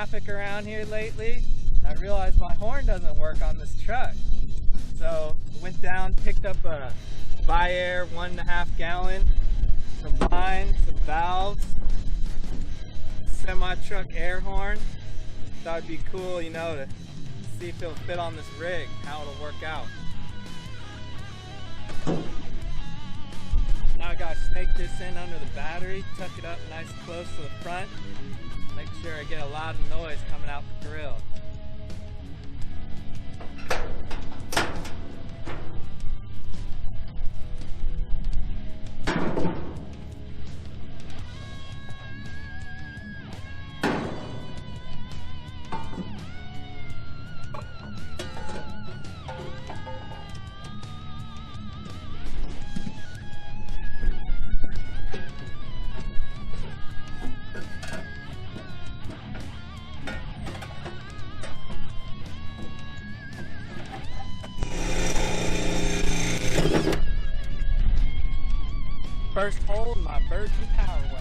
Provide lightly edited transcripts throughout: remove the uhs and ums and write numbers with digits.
traffic around here lately. I realized my horn doesn't work on this truck. So went down, picked up a Viair 1.5 gallon, some lines, some valves, semi-truck air horn. Thought it'd be cool, you know, to see if it'll fit on this rig, how it'll work out. Now I gotta snake this in under the battery, tuck it up nice close to the front, make sure I get a lot of noise coming out the grill. First hole in my Dodge Power Wagon.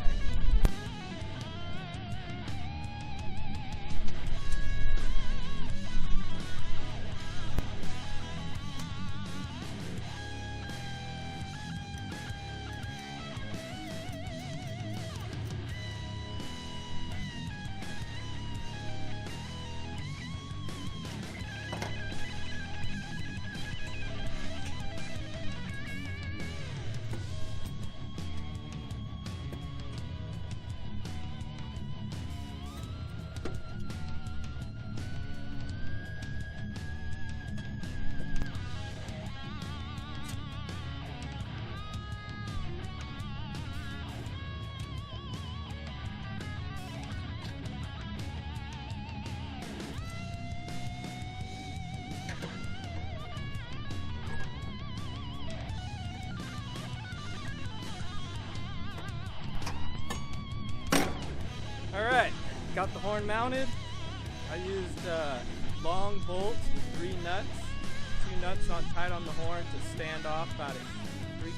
Alright, got the horn mounted. I used long bolts with 3 nuts. 2 nuts on tight on the horn to stand off about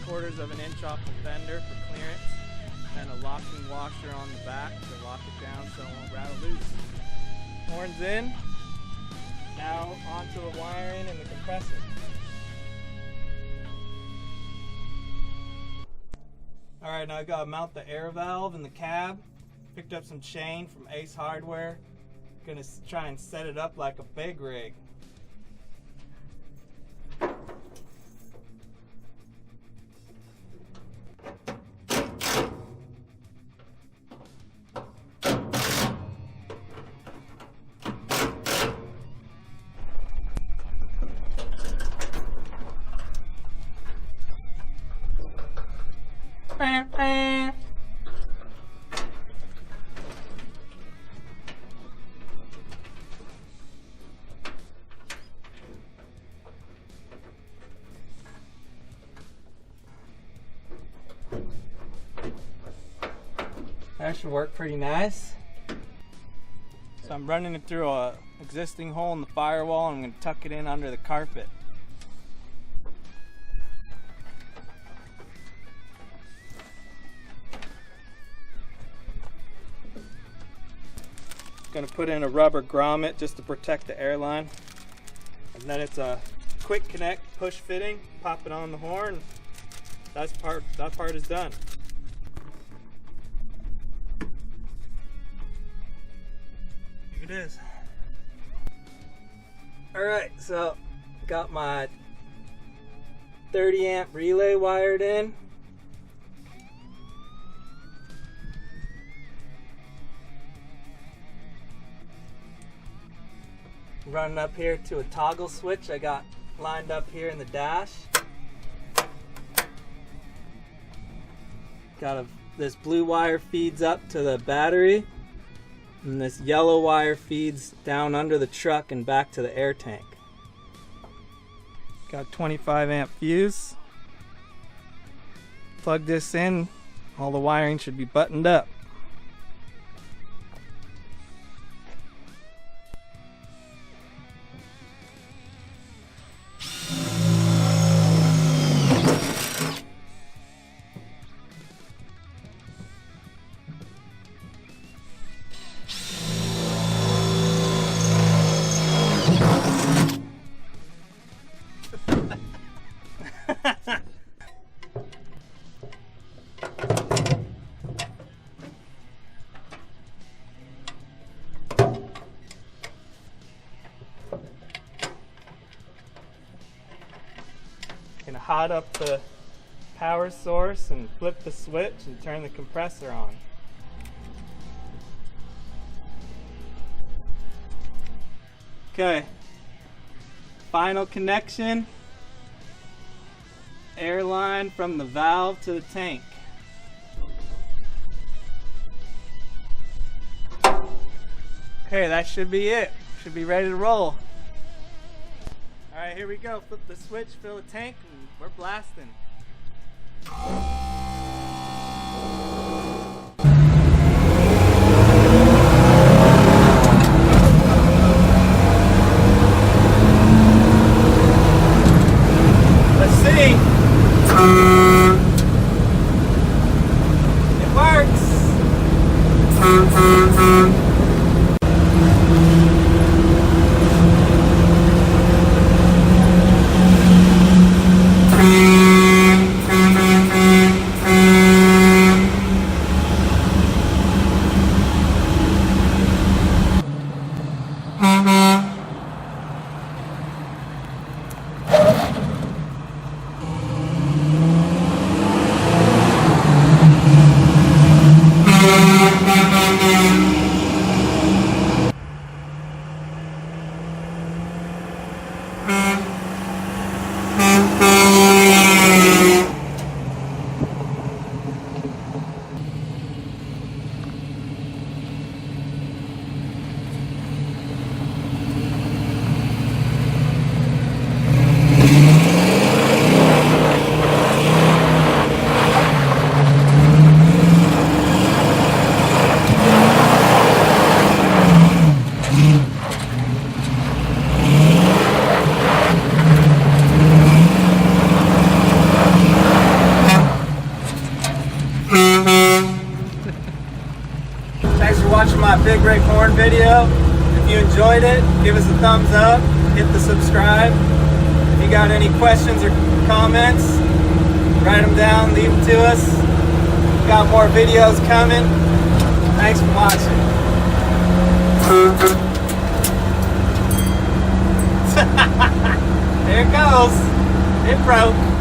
3/4 of an inch off the fender for clearance. And a locking washer on the back to lock it down so it won't rattle loose. Horn's in. Now onto the wiring and the compressor. Alright, now I gotta mount the air valve in the cab. Picked up some chain from Ace Hardware. Gonna try and set it up like a big rig. That should work pretty nice. So I'm running it through a existing hole in the firewall and I'm going to tuck it in under the carpet. Going to put in a rubber grommet just to protect the airline. And then it's a quick connect push fitting. Pop it on the horn. That part is done. It is. Alright, so got my 30 amp relay wired in. Running up here to a toggle switch I got lined up here in the dash. This blue wire feeds up to the battery. And this yellow wire feeds down under the truck and back to the air tank. Got 25 amp fuse. Plug this in, all the wiring should be buttoned up. Gonna hot up the power source and flip the switch and turn the compressor on. Okay, final connection, air line from the valve to the tank. Okay, that should be it. Should be ready to roll. Alright, here we go. Flip the switch, fill the tank, and we're blasting. Let's see. It works. Thanks for watching my big rig horn video. If you enjoyed it, give us a thumbs up, hit the subscribe. If you got any questions or comments, write them down, leave them to us. Got more videos coming. Thanks for watching. There it goes. It broke.